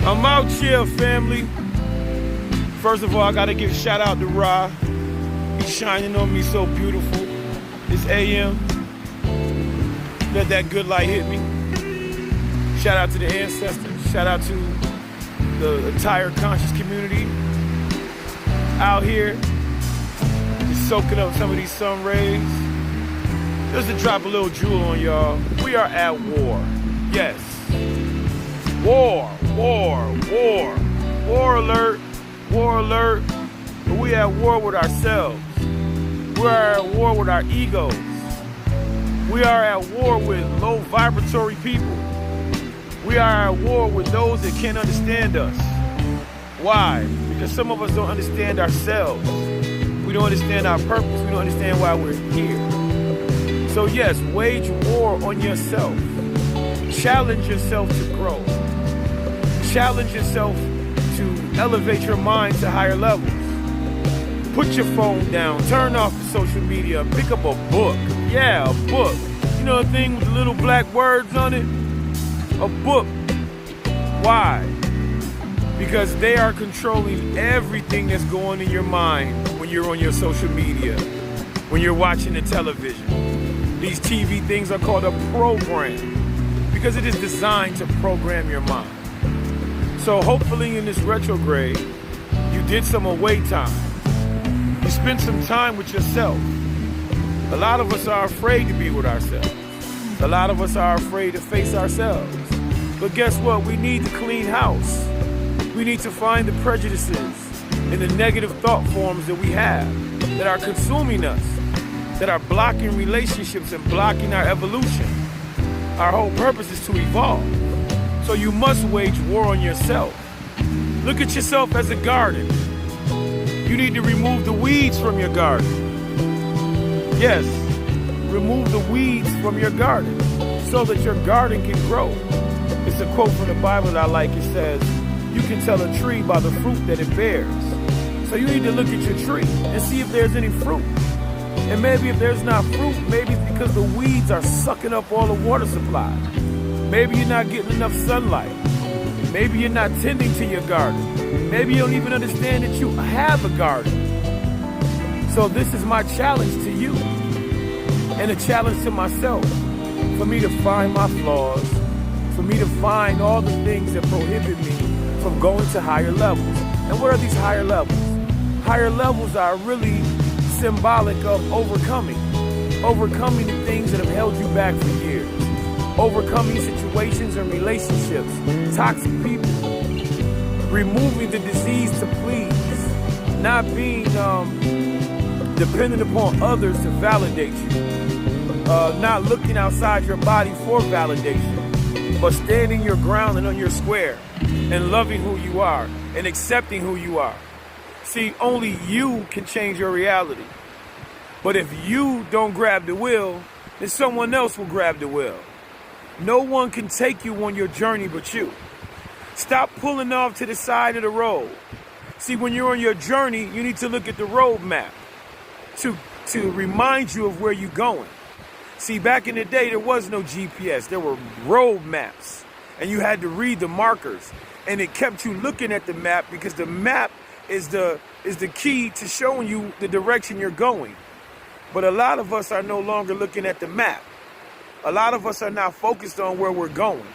I'm out here, family. First of all, I gotta give a shout out to Ra. He's shining on me so beautiful. It's AM. Let that good light hit me. Shout out to the ancestors. Shout out to the entire conscious community out here, just soaking up some of these sun rays. Just to drop a little jewel on y'all. We are at war. Yes. War, war, war. War alert, war alert. But we at war with ourselves. We are at war with our egos. We are at war with low vibratory people. We are at war with those that can't understand us. Why? Because some of us don't understand ourselves. We don't understand our purpose. We don't understand why we're here. So yes, wage war on yourself. Challenge yourself to grow. Challenge yourself to elevate your mind to higher levels. Put your phone down. Turn off the social media. Pick up a book. Yeah, a book. You know the thing with the little black words on it? A book. Why? Because they are controlling everything that's going in your mind when you're on your social media, when you're watching the television. These TV things are called a program because it is designed to program your mind. So hopefully in this retrograde, you did some away time. You spent some time with yourself. A lot of us are afraid to be with ourselves. A lot of us are afraid to face ourselves. But guess what? We need to clean house. We need to find the prejudices and the negative thought forms that we have that are consuming us, that are blocking relationships and blocking our evolution. Our whole purpose is to evolve. So you must wage war on yourself. Look at yourself as a garden. You need to remove the weeds from your garden. Yes, remove the weeds from your garden so that your garden can grow. It's a quote from the Bible that I like. It says, you can tell a tree by the fruit that it bears. So you need to look at your tree and see if there's any fruit. And maybe if there's not fruit, maybe it's because the weeds are sucking up all the water supply. Maybe you're not getting enough sunlight. Maybe you're not tending to your garden. Maybe you don't even understand that you have a garden. So this is my challenge to you and a challenge to myself for me to find my flaws, for me to find all the things that prohibit me from going to higher levels. And what are these higher levels? Higher levels are really symbolic of overcoming the things that have held you back for years, overcoming situations and relationships, toxic people, removing the disease to please, not being dependent upon others to validate you, not looking outside your body for validation, but standing your ground and on your square and loving who you are and accepting who you are. See, only you can change your reality. But if you don't grab the wheel, then someone else will grab the wheel. No one can take you on your journey but you. Stop pulling off to the side of the road. See, when you're on your journey, you need to look at the road map to remind you of where you're going. See, back in the day, there was no GPS. There were road maps, and you had to read the markers, and it kept you looking at the map because the map is the key to showing you the direction you're going. But a lot of us are no longer looking at the map. A lot of us are not focused on where we're going.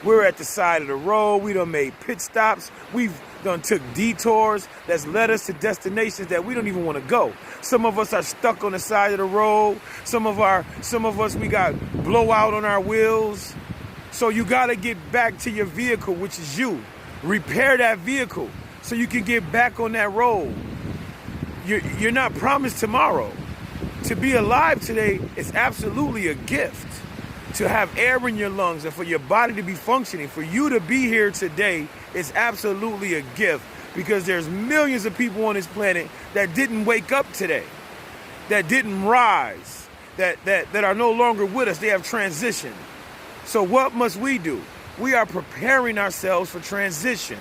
We're at the side of the road. We done made pit stops. We've done took detours that's led us to destinations that we don't even want to go. Some of us are stuck on the side of the road. Some of us, we got blowout on our wheels. So you got to get back to your vehicle, which is you. Repair that vehicle so you can get back on that road. You're not promised tomorrow. To be alive today is absolutely a gift. To have air in your lungs and for your body to be functioning, for you to be here today is absolutely a gift, because there's millions of people on this planet that didn't wake up today, that didn't rise, that are no longer with us. They have transitioned. So what must we do? We are preparing ourselves for transition.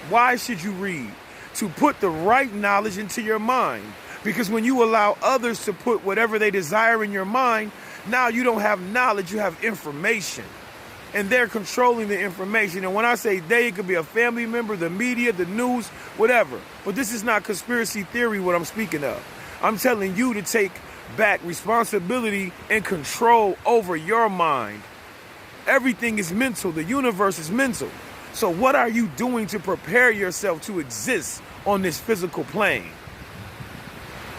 Why should you read? To put the right knowledge into your mind. Because when you allow others to put whatever they desire in your mind, now you don't have knowledge, you have information. and they're controlling the information. And when I say they, it could be a family member, the media, the news, whatever. But this is not conspiracy theory what I'm speaking of. I'm telling you to take back responsibility and control over your mind. Everything is mental. The universe is mental. So what are you doing to prepare yourself to exist on this physical plane?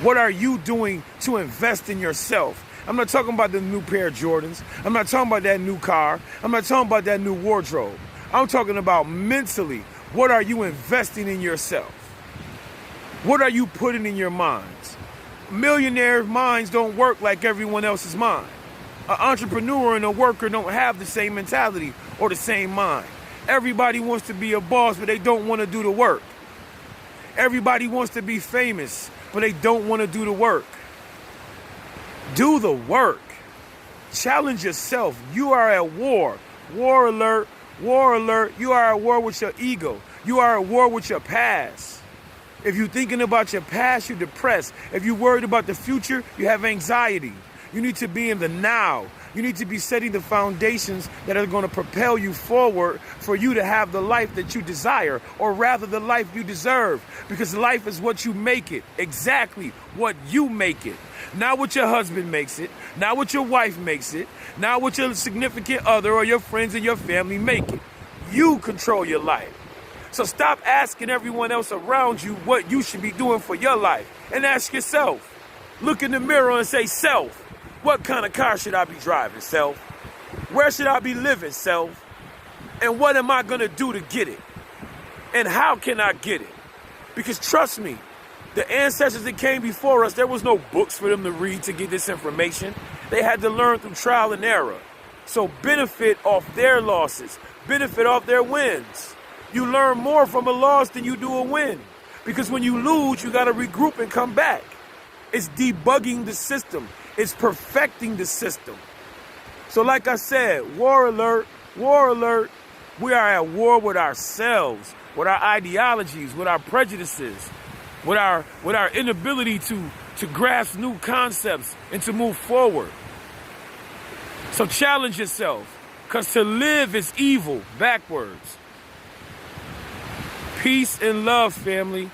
What are you doing to invest in yourself? I'm not talking about the new pair of Jordans. I'm not talking about that new car. I'm not talking about that new wardrobe. I'm talking about mentally. What are you investing in yourself? What are you putting in your minds? Millionaire minds don't work like everyone else's mind. An entrepreneur and a worker don't have the same mentality or the same mind. Everybody wants to be a boss, but they don't want to do the work. Everybody wants to be famous, but they don't want to do the work. Do the work. Challenge yourself. You are at war. War alert. War alert. You are at war with your ego. You are at war with your past. If you're thinking about your past, you're depressed. If you're worried about the future, you have anxiety. You need to be in the now. You need to be setting the foundations that are going to propel you forward for you to have the life that you desire, or rather the life you deserve, because life is what you make it. Exactly what you make it. Not what your husband makes it, not what your wife makes it, not what your significant other or your friends and your family make it. You control your life. So stop asking everyone else around you what you should be doing for your life, and ask yourself. Look in the mirror and say, self, what kind of car should I be driving, self? Where should I be living, self? And what am I going to do to get it? And how can I get it? Because trust me, the ancestors that came before us, there was no books for them to read to get this information. They had to learn through trial and error. So benefit off their losses. Benefit off their wins. You learn more from a loss than you do a win. Because when you lose, you got to regroup and come back. It's debugging the system. It's perfecting the system. So like I said, war alert, war alert. We are at war with ourselves, with our ideologies, with our prejudices, with our inability to grasp new concepts and to move forward. So challenge yourself, because to live is evil backwards. Peace and love, family.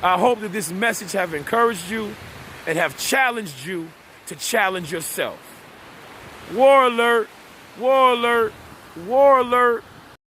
I hope that this message have encouraged you and have challenged you to challenge yourself. War alert, war alert, war alert.